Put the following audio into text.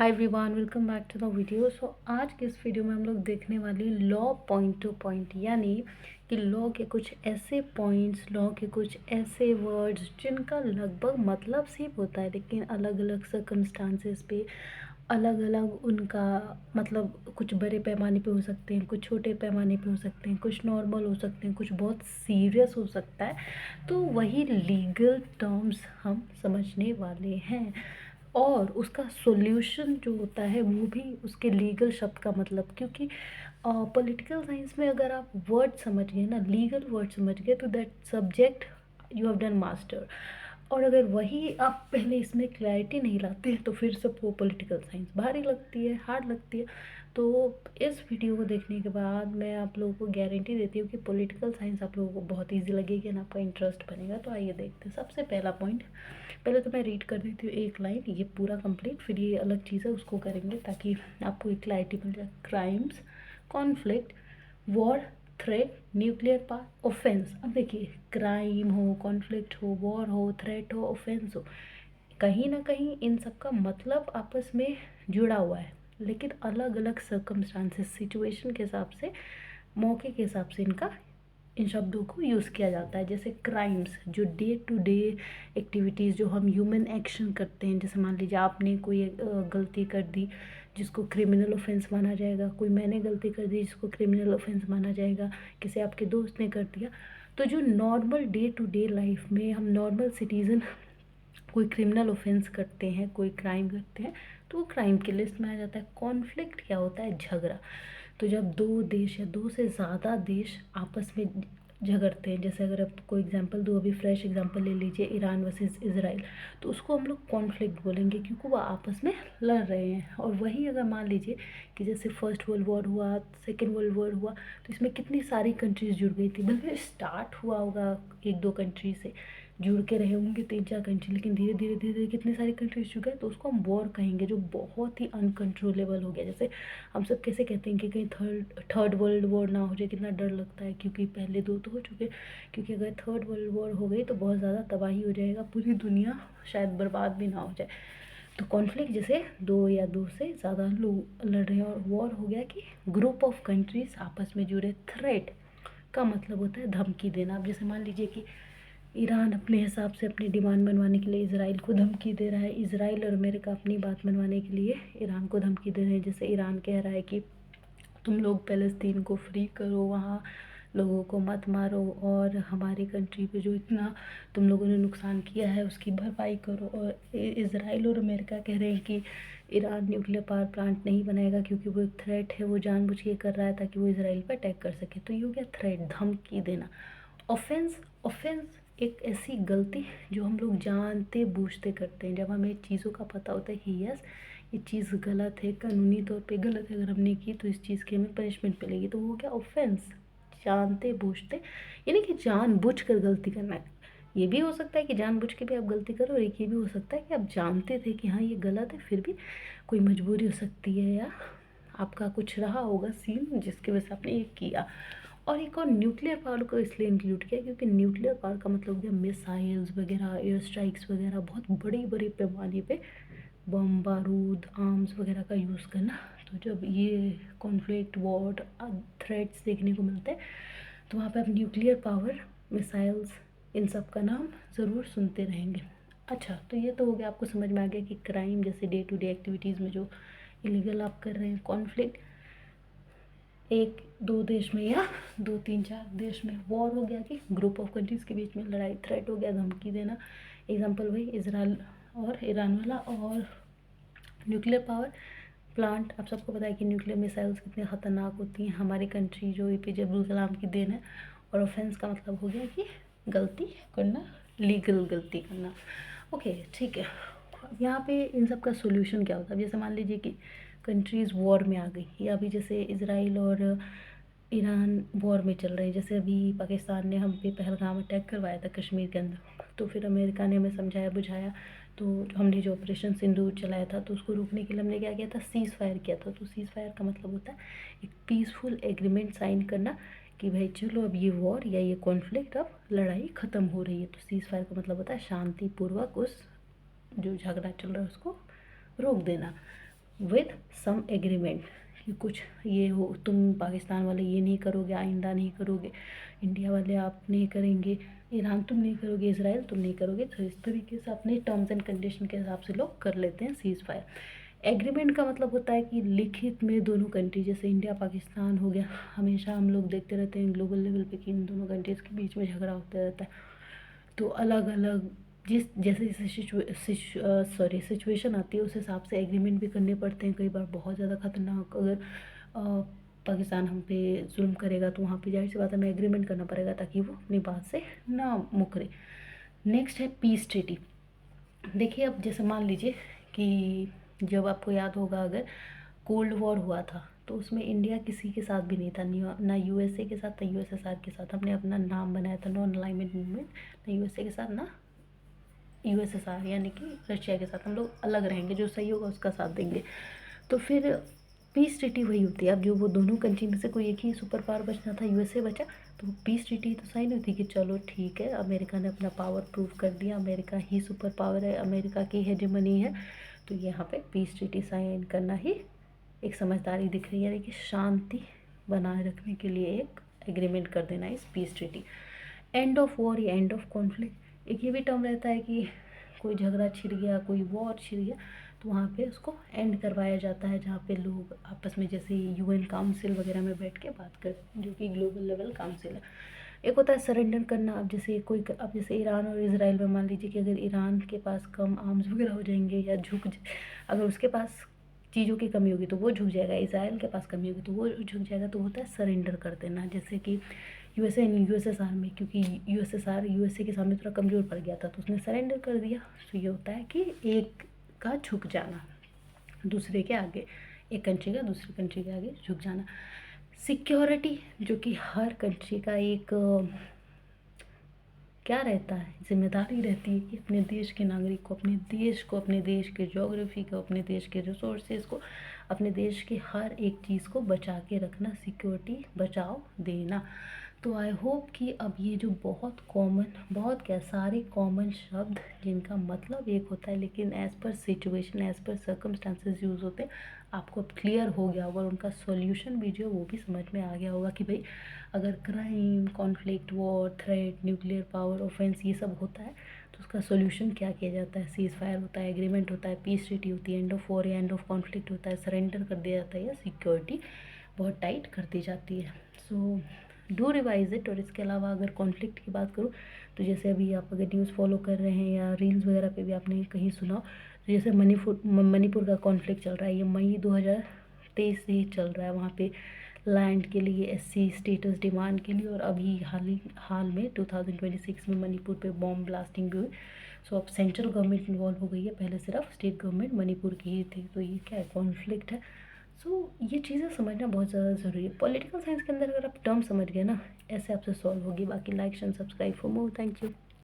Hi everyone, welcome back to the video. आज के इस वीडियो में हम लोग देखने वाले लॉ पॉइंट टू पॉइंट, यानी कि लॉ के कुछ ऐसे पॉइंट्स, लॉ के कुछ ऐसे वर्ड्स जिनका लगभग मतलब सेम होता है लेकिन अलग अलग सर्कमस्टांसेस पे अलग अलग उनका मतलब कुछ बड़े पैमाने पे हो सकते हैं, कुछ छोटे पैमाने पे हो सकते हैं, कुछ नॉर्मल हो सकते हैं, कुछ बहुत सीरियस हो सकता है। तो वही लीगल टर्म्स हम समझने वाले हैं और उसका सॉल्यूशन जो होता है वो भी उसके लीगल शब्द का मतलब, क्योंकि पॉलिटिकल साइंस में अगर आप वर्ड समझ गए ना, लीगल वर्ड समझ गए, तो that subject you have done master. और अगर वही आप पहले इसमें क्लैरिटी नहीं लाते हैं तो फिर सबको पॉलिटिकल साइंस भारी लगती है, हार्ड लगती है। तो इस वीडियो को देखने के बाद मैं आप लोगों को गारंटी देती हूँ कि पॉलिटिकल साइंस आप लोगों को बहुत ईजी लगेगी और आपका इंटरेस्ट बनेगा। तो आइए देखते हैं। सबसे पहला पॉइंट, पहले तो मैं रीड कर देती हूँ एक लाइन, ये पूरा कंप्लीट, फिर ये अलग चीज़ है उसको करेंगे ताकि आपको एक क्लैरिटी मिल जाए। Crimes, conflict, war, threat, nuclear power, offence. अब देखिए, क्राइम हो, कॉन्फ्लिक्ट हो, वॉर हो, थ्रेट हो, ऑफेंस हो, कहीं ना कहीं इन सब का मतलब आपस में जुड़ा हुआ है, लेकिन अलग अलग सर्कमस्टांसेस, सिचुएशन के हिसाब से, मौके के हिसाब से इनका इन शब्दों को यूज़ किया जाता है। जैसे क्राइम्स, जो डे टू डे एक्टिविटीज़, जो हम ह्यूमन एक्शन करते हैं, जैसे मान लीजिए आपने कोई गलती कर दी जिसको क्रिमिनल ऑफेंस माना जाएगा, कोई मैंने गलती कर दी जिसको क्रिमिनल ऑफेंस माना जाएगा, किसी आपके दोस्त ने कर दिया। तो जो normal day to day life में हम नॉर्मल सिटीज़न कोई क्रिमिनल ऑफेंस करते हैं, कोई क्राइम करते हैं, तो वो क्राइम की लिस्ट में आ जाता है। कॉन्फ्लिक्ट क्या होता है? झगड़ा। तो जब दो देश या दो से ज़्यादा देश आपस में झगड़ते हैं, जैसे अगर आप कोई एग्जांपल दो, अभी फ्रेश एग्जांपल ले लीजिए, ईरान वर्सेस इज़राइल, तो उसको हम लोग कॉन्फ्लिक्ट बोलेंगे क्योंकि वो आपस में लड़ रहे हैं। और वही अगर मान लीजिए कि जैसे फर्स्ट वर्ल्ड वॉर हुआ, सेकेंड वर्ल्ड वॉर हुआ, तो इसमें कितनी सारी कंट्रीज़ जुड़ गई थी। भले स्टार्ट हुआ होगा एक दो कंट्री से, जुड़ के रहे होंगे तीन चार कंट्री, लेकिन धीरे धीरे धीरे धीरे कितनी सारी कंट्रीज जुड़ गए, तो उसको हम वॉर कहेंगे, जो बहुत ही अनकंट्रोलेबल हो गया। जैसे हम सब कैसे कहते हैं कि कहीं थर्ड वर्ल्ड वॉर ना हो जाए, कितना डर लगता है, क्योंकि पहले दो तो हो चुके। क्योंकि अगर थर्ड वर्ल्ड वॉर हो गई तो बहुत ज़्यादा तबाही हो जाएगा, पूरी दुनिया शायद बर्बाद भी ना हो जाए। तो कॉन्फ्लिक्ट जैसे दो या दो से ज़्यादा लोग लड़ रहे हैं। और वॉर हो गया कि ग्रुप ऑफ कंट्रीज आपस में जुड़े। थ्रेट का मतलब होता है धमकी देना। अब जैसे मान लीजिए कि ईरान अपने हिसाब से अपनी डिमांड मनवाने के लिए इसराइल को धमकी दे रहा है, इसराइल और अमेरिका अपनी बात मनवाने के लिए ईरान को धमकी दे रहे हैं। जैसे ईरान कह रहा है कि तुम लोग फ़लस्तीन को फ्री करो, वहाँ लोगों को मत मारो, और हमारी कंट्री पे जो इतना तुम लोगों ने नुकसान किया है उसकी भरपाई करो। और इसराइल और अमेरिका कह रहे हैं कि ईरान न्यूक्लियर पावर प्लांट नहीं बनाएगा क्योंकि वो एक थ्रेट है, वो जानबूझ के कर रहा है ताकि वो इसराइल पर अटैक कर सके। तो ये हो गया थ्रेट, धमकी देना। ऑफेंस, ऑफेंस एक ऐसी गलती जो हम लोग जानते बूझते करते हैं, जब हमें चीज़ों का पता होता है कि यस ये चीज़ गलत है, कानूनी तौर पे गलत है, अगर हमने की तो इस चीज़ की हमें पनिशमेंट मिलेगी, तो वो क्या ऑफेंस, जानते बूझते, यानी कि जानबूझ कर गलती करना है। ये भी हो सकता है कि जानबूझ के भी आप गलती करो, और एक ये भी हो सकता है कि आप जानते थे कि हाँ ये गलत है, फिर भी कोई मजबूरी हो सकती है या आपका कुछ रहा होगा सीन जिसकी वजह से आपने ये किया। और एक और न्यूक्लियर पावर को इसलिए इंक्लूड किया क्योंकि न्यूक्लियर पावर का मतलब हो गया मिसाइल्स वगैरह, एयर स्ट्राइक्स वगैरह, बहुत बड़ी बड़े पैमाने पे बम बारूद, आर्म्स वगैरह का यूज़ करना। तो जब ये कॉन्फ्लिक्ट, वॉर, थ्रेट्स देखने को मिलते हैं तो वहाँ पे आप न्यूक्लियर पावर, मिसाइल्स, इन सब का नाम ज़रूर सुनते रहेंगे। अच्छा, तो ये तो हो गया, आपको समझ में आ गया कि क्राइम जैसे डे टू डे एक्टिविटीज़ में जो इलीगल आप कर रहे हैं, कॉन्फ्लिक्ट एक दो देश में या दो तीन चार देश में, वॉर हो गया कि ग्रुप ऑफ कंट्रीज़ के बीच में लड़ाई, थ्रेट हो गया धमकी देना, एग्जांपल वही इसराइल और ईरान वाला। और न्यूक्लियर पावर प्लांट, आप सबको पता है कि न्यूक्लियर मिसाइल्स कितनी ख़तरनाक होती हैं, हमारी कंट्री जो एपीजे अब्दुल कलाम की देन है। और ऑफेंस का मतलब हो गया कि गलती करना, लीगल गलती करना। ओके, ठीक है। अब यहाँ पे इन सब का सोल्यूशन क्या होता है? जैसे मान लीजिए कि कंट्रीज़ वॉर में आ गई, या अभी जैसे इसराइल और ईरान वॉर में चल रहे हैं। जैसे अभी पाकिस्तान ने हम पे पहलगाम अटैक करवाया था कश्मीर के अंदर, तो फिर अमेरिका ने हमें समझाया बुझाया, तो हमने जो ऑपरेशन सिंदूर चलाया था तो उसको रोकने के लिए हमने क्या किया था, सीज़ फायर किया था। तो सीज़ फायर का मतलब होता है एक पीसफुल एग्रीमेंट साइन करना कि भाई चलो अब ये वॉर या ये कॉन्फ्लिक्ट, अब लड़ाई ख़त्म हो रही है। तो सीज़ फायर का मतलब होता है शांतिपूर्वक उस जो झगड़ा चल रहा है उसको रोक देना। विद सम एग्रीमेंट, कि कुछ ये हो, तुम पाकिस्तान वाले ये नहीं करोगे, आइंदा नहीं करोगे, इंडिया वाले आप नहीं करेंगे, ईरान तुम नहीं करोगे, इसराइल तुम नहीं करोगे। तो इस तरीके से अपने टर्म्स एंड कंडीशन के हिसाब से लोग कर लेते हैं सीज़ फायर। एग्रीमेंट का मतलब होता है कि लिखित में दोनों कंट्री, जैसे इंडिया पाकिस्तान हो गया, हमेशा हम लोग देखते रहते हैं ग्लोबल लेवल पे कि इन दोनों कंट्रीज़ के बीच में झगड़ा होता रहता है। तो अलग अलग जिस जैसे सिचुएशन आती है उस हिसाब से एग्रीमेंट भी करने पड़ते हैं। कई बार बहुत ज़्यादा ख़तरनाक अगर पाकिस्तान हम पे जुल्म करेगा तो वहाँ पे जाहिर सी बात है हमें एग्रीमेंट करना पड़ेगा ताकि वो अपनी बात से ना मुकरे। नेक्स्ट है पीस ट्रीटी। देखिए अब जैसे मान लीजिए कि जब आपको याद होगा अगर कोल्ड वॉर हुआ था तो उसमें इंडिया किसी के साथ भी नहीं था, ना यूएसए के साथ, ना यूएसएसआर के साथ। हमने अपना नाम बनाया था नॉन अलाइनमेंट मूवमेंट, ना यूएसए के साथ ना यूएसएसआर, यानी कि रशिया के साथ हम लोग अलग रहेंगे, जो सही होगा उसका साथ देंगे। तो फिर पीस ट्रीटी वही होती है। अब जो वो दोनों कंट्री में से कोई एक ही सुपर पावर बचना था, यूएसए बचा, तो वो पीस ट्रीटी तो साइन हुई थी कि चलो ठीक है, अमेरिका ने अपना पावर प्रूव कर दिया, अमेरिका ही सुपर पावर है, अमेरिका की हेजेमनी है, तो यहाँ पे पीस ट्रीटी साइन करना ही एक समझदारी दिख रही है, कि शांति बनाए रखने के लिए एक एग्रीमेंट कर देना इस peace treaty. End of war या एंड ऑफ कॉन्फ्लिक्ट, एक ये भी टर्म रहता है कि कोई झगड़ा छिड़ गया, कोई वॉर छिड़ गया, तो वहाँ पे उसको एंड करवाया जाता है, जहाँ पे लोग आपस में जैसे यूएन काउंसिल वगैरह में बैठ के बात कर, जो कि ग्लोबल लेवल काउंसिल है। एक होता है सरेंडर करना। अब जैसे अब जैसे ईरान और इसराइल में मान लीजिए कि अगर ईरान के पास कम आर्म्स वगैरह हो जाएंगे या अगर उसके पास चीज़ों की कमी होगी तो वो झुक जाएगा, इसराइल के पास कमी होगी तो वो झुक जाएगा, तो होता है सरेंडर कर देना। जैसे कि यूएसएसआर में, क्योंकि यूएसएसआर यूएसए के सामने थोड़ा कमज़ोर पड़ गया था तो उसने सरेंडर कर दिया। तो ये होता है कि एक का झुक जाना दूसरे के आगे, एक कंट्री का दूसरी कंट्री के आगे झुक जाना। सिक्योरिटी, जो कि हर कंट्री का एक क्या रहता है, जिम्मेदारी रहती है कि अपने देश के नागरिक को, अपने देश के ज्योग्राफी को, अपने देश के रिसोर्सेज को, अपने देश के हर एक चीज़ को बचा के रखना, सिक्योरिटी बचाव देना। तो आई होप कि अब ये जो बहुत क्या सारे कॉमन शब्द जिनका मतलब एक होता है लेकिन as per situation, as per circumstances use होते हैं, आपको अब क्लियर हो गया होगा और उनका सॉल्यूशन भी जो वो भी समझ में आ गया होगा कि भाई अगर crime, conflict, war, threat, nuclear power, offence ये सब होता है तो उसका सॉल्यूशन क्या किया जाता है। सीज़ फायर होता है, एग्रीमेंट होता है, पीस ट्रीटी होती है, एंड ऑफ वॉर या एंड ऑफ कॉन्फ्लिक्ट होता है, सरेंडर कर दिया जाता है या सिक्योरिटी बहुत टाइट कर दी जाती है। So do revise it. और इसके अलावा अगर कॉन्फ्लिक्ट की बात करूँ तो जैसे अभी आप अगर न्यूज़ फॉलो कर रहे हैं या रील्स वगैरह पे भी आपने कहीं सुना, तो जैसे मणिपुर का कॉन्फ्लिक्ट चल रहा है, ये मई 2023 से ही चल रहा है। वहाँ पे लैंड के लिए एससी स्टेटस डिमांड के लिए, और अभी हाल में 2026 में मणिपुर पे बॉम्ब ब्लास्टिंग भी हुई। सो अब सेंट्रल गवर्नमेंट इन्वॉल्व हो गई है, पहले सिर्फ स्टेट गवर्नमेंट मणिपुर की ही थी। तो ये क्या है, कॉन्फ्लिक्ट है। सो ये चीज़ें समझना बहुत ज़्यादा ज़रूरी है। पॉलिटिकल साइंस के अंदर अगर आप टर्म समझ गए ना, ऐसे आपसे सॉल्व होगी। बाकी like and subscribe for more. Thank you.